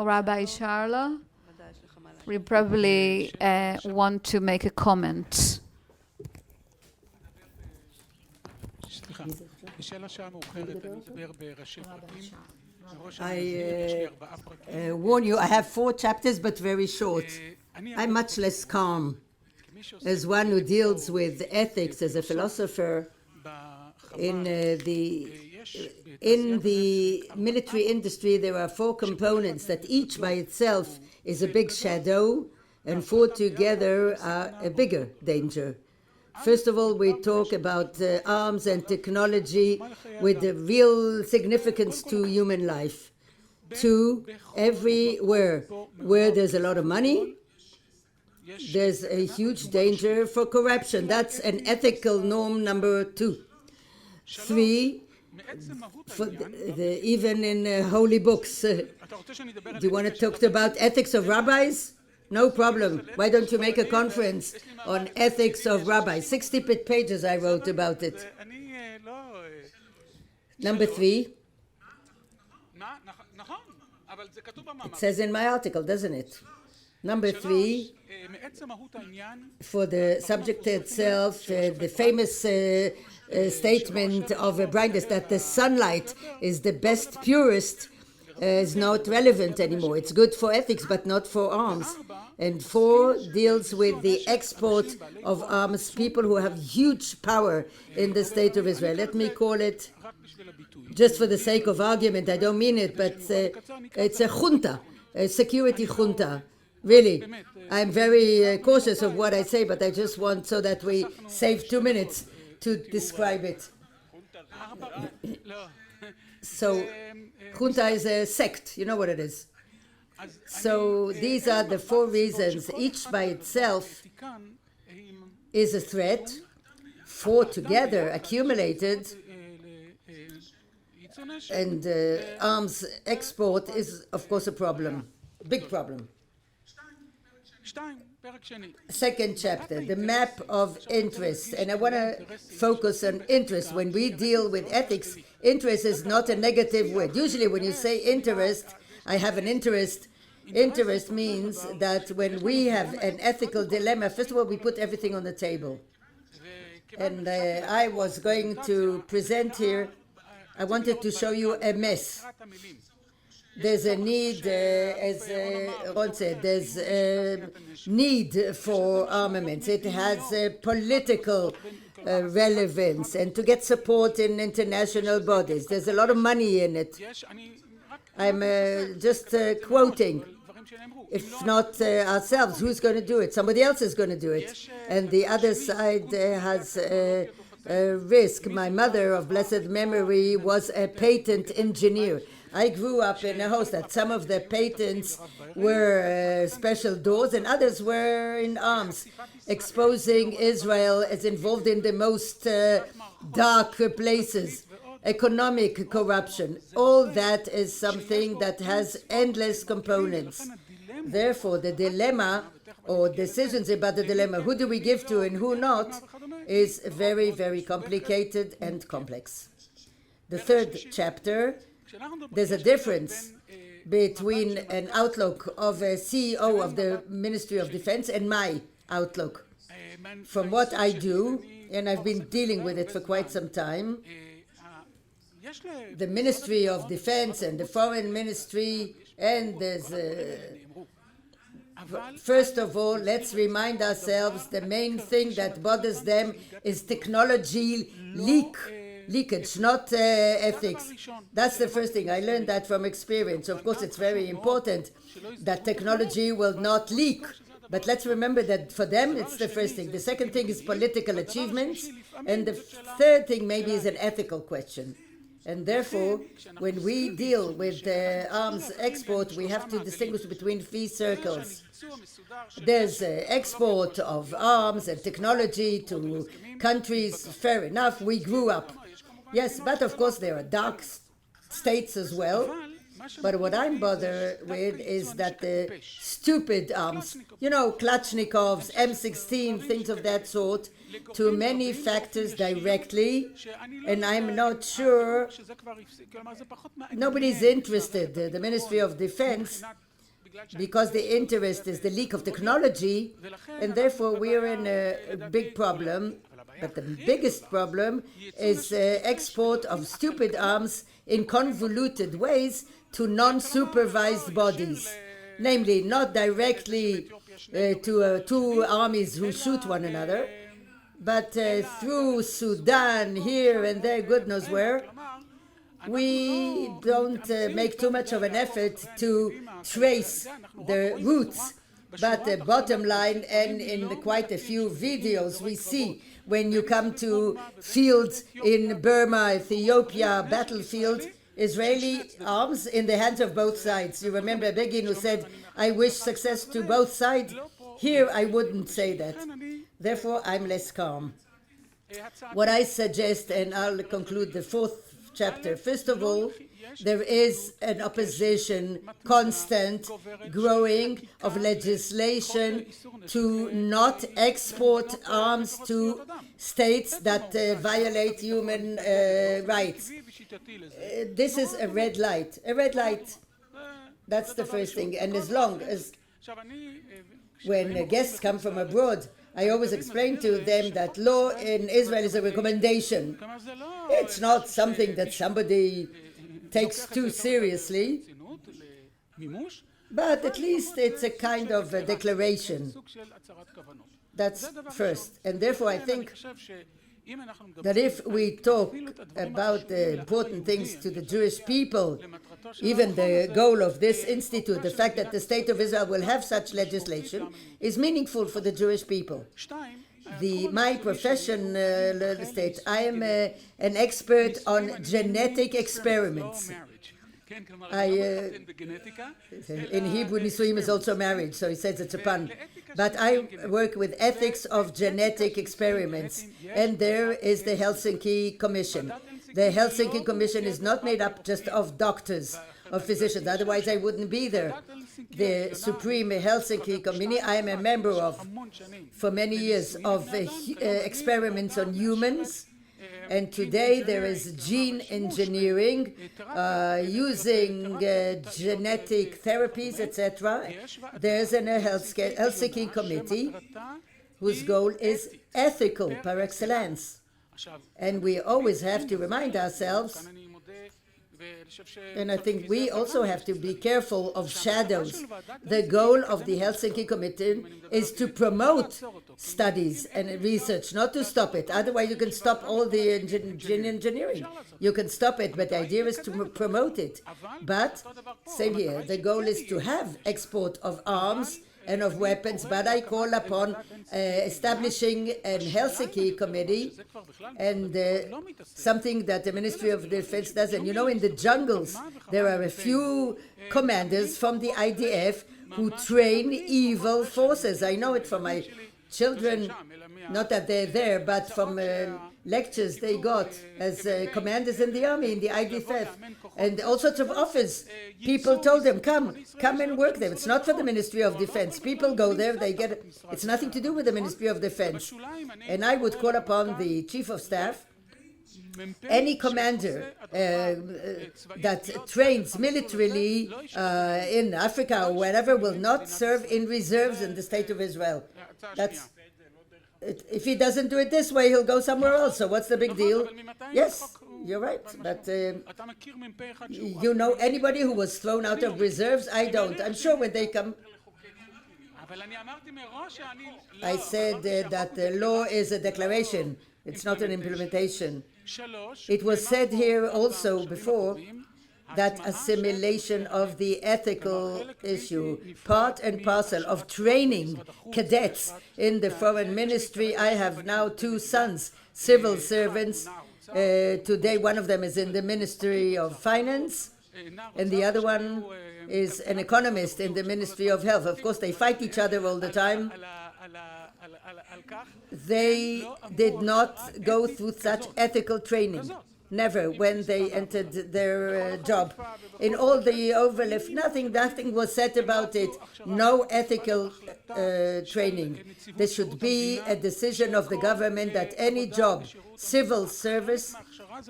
Rabbi Cherlow, we probably want to make a comment. I warn you, I have 4 chapters, but very short. I'm much less calm. As one who deals with ethics as a philosopher in the military industry, there are 4 components that each by itself is a big shadow, and 4 together are a bigger danger. First of all, we talk about arms and technology with the real significance to human life. 2, everywhere where there's a lot of money, there's a huge danger for corruption. That's an ethical norm number 2. 3, even in holy books. Do you want to talk about ethics of rabbis? No problem. Why don't you make a conference on ethics of rabbis? 60 pages I wrote about it. Number 3. It says in my article, doesn't it? Number 3, for the subject itself, the famous statement of Brightness that the sunlight is the best, purest, is not relevant anymore. It's good for ethics, but not for arms. And 4 deals with the export of arms, people who have huge power in the state of Israel. Let me call it, just for the sake of argument, I don't mean it, but it's a junta, a security junta. Really, I'm very cautious of what I say, but I just want so that we save 2 minutes to describe it. So, junta is a sect, you know what it is. So these are the 4 reasons. Each by itself is a threat. 4 together, accumulated, and arms export is, of course, a problem, big problem. Second chapter, the map of interest. And I want to focus on interest. When we deal with ethics, interest is not a negative word. Usually when you say interest, I have an interest. Interest means that when we have an ethical dilemma, first of all, we put everything on the table. And I was going to present here, I wanted to show you a mess. There's a need, as Ron said, there's a need for armaments. It has a political relevance and to get support in international bodies. There's a lot of money in it. I'm just quoting. If not ourselves, who's going to do it? Somebody else is going to do it. And the other side has a risk. My mother of blessed memory was a patent engineer. I grew up in a house that some of the patents were special doors and others were in arms, exposing Israel as involved in the most dark places. Economic corruption, all that is something that has endless components. Therefore, the dilemma or decisions about the dilemma, who do we give to and who not, is very, very complicated and complex. The third chapter, there's a difference between an outlook of a CEO of the Ministry of Defense and my outlook. From what I do, and I've been dealing with it for quite some time, the Ministry of Defense and the Foreign Ministry, and there's first of all, let's remind ourselves the main thing that bothers them is technology leakage, not ethics. That's the first thing. I learned that from experience. Of course, it's very important that technology will not leak. But let's remember that for them, it's the first thing. The second thing is political achievements. And the third thing maybe is an ethical question. And therefore, when we deal with arms export, we have to distinguish between 3 circles. There's export of arms and technology to countries, fair enough, we grew up. Yes, but of course there are dark states as well. But what I'm bothered with is that the stupid arms, Kalashnikovs, M16, things of that sort, to many factors directly, and I'm not sure, nobody's interested. The Ministry of Defense, because the interest is the leak of technology, and therefore we're in a big problem. But the biggest problem is export of stupid arms in convoluted ways to non-supervised bodies, namely not directly to two armies who shoot one another, but through Sudan, here and there, God knows where. We don't make too much of an effort to trace the roots, but the bottom line, and in quite a few videos we see, when you come to fields in Burma, Ethiopia, battlefield, Israeli arms in the hands of both sides. You remember Begin who said, I wish success to both sides. Here I wouldn't say that. Therefore I'm less calm. What I suggest, and I'll conclude the fourth chapter. First of all, there is an opposition, constant, growing, of legislation to not export arms to states that violate human rights. This is a red light. A red light. That's the first thing. And as long as when guests come from abroad, I always explain to them that law in Israel is a recommendation. It's not something that somebody takes too seriously, but at least it's a kind of a declaration. That's first. And therefore I think that if we talk about the important things to the Jewish people, even the goal of this institute, the fact that the State of Israel will have such legislation, is meaningful for the Jewish people. My profession state, I am an expert on genetic experiments. In Hebrew, Nisuim is also marriage, so he says it's a pun. But I work with ethics of genetic experiments, and there is the Helsinki Commission. The Helsinki Commission is not made up just of doctors, of physicians, otherwise I wouldn't be there. The Supreme Helsinki Committee, I am a member of, for many years, of experiments on humans. And today there is gene engineering using genetic therapies, etc. There's a Helsinki committee whose goal is ethical par excellence. And we always have to remind ourselves, and I think we also have to be careful of shadows. The goal of the Helsinki Committee is to promote studies and research, not to stop it. Otherwise, you can stop all the gene engineering. You can stop it, but the idea is to promote it. But, same here, the goal is to have export of arms and of weapons, but I call upon establishing a Helsinki committee, and something that the Ministry of Defense does. And in the jungles, there are a few commanders from the IDF who train evil forces. I know it from my children, not that they're there, but from lectures they got as commanders in the army, in the IDF, and all sorts of offers. People told them, come and work there. It's not for the Ministry of Defense. People go there, they get it. It's nothing to do with the Ministry of Defense. And I would call upon the Chief of Staff, any commander that trains militarily in Africa or wherever will not serve in reserves in the State of Israel. If he doesn't do it this way, he'll go somewhere else. So what's the big deal? Yes, you're right. But you know anybody who was thrown out of reserves? I don't. I'm sure when they come. I said that the law is a declaration. It's not an implementation. It was said here also before that assimilation of the ethical issue, part and parcel of training cadets in the foreign ministry. I have now two sons, civil servants. Today one of them is in the Ministry of Finance, and the other one is an economist in the Ministry of Health. Of course, they fight each other all the time. They did not go through such ethical training. Never, when they entered their job. In all the overlap, nothing was said about it. No ethical training. There should be a decision of the government that any job, civil service,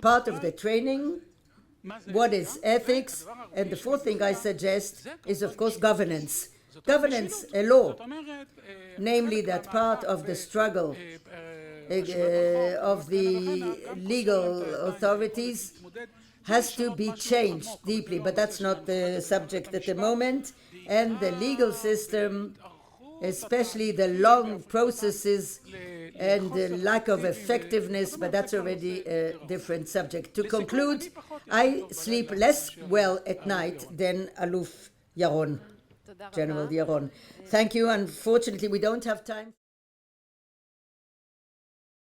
part of the training, what is ethics, and the fourth thing I suggest is, of course, governance. Governance, a law, namely that part of the struggle of the legal authorities has to be changed deeply, but that's not the subject at the moment. And the legal system, especially the long processes and the lack of effectiveness, but that's already a different subject. To conclude, I sleep less well at night than Aluf Yaron, General Yaron. Thank you. Unfortunately, we don't have time.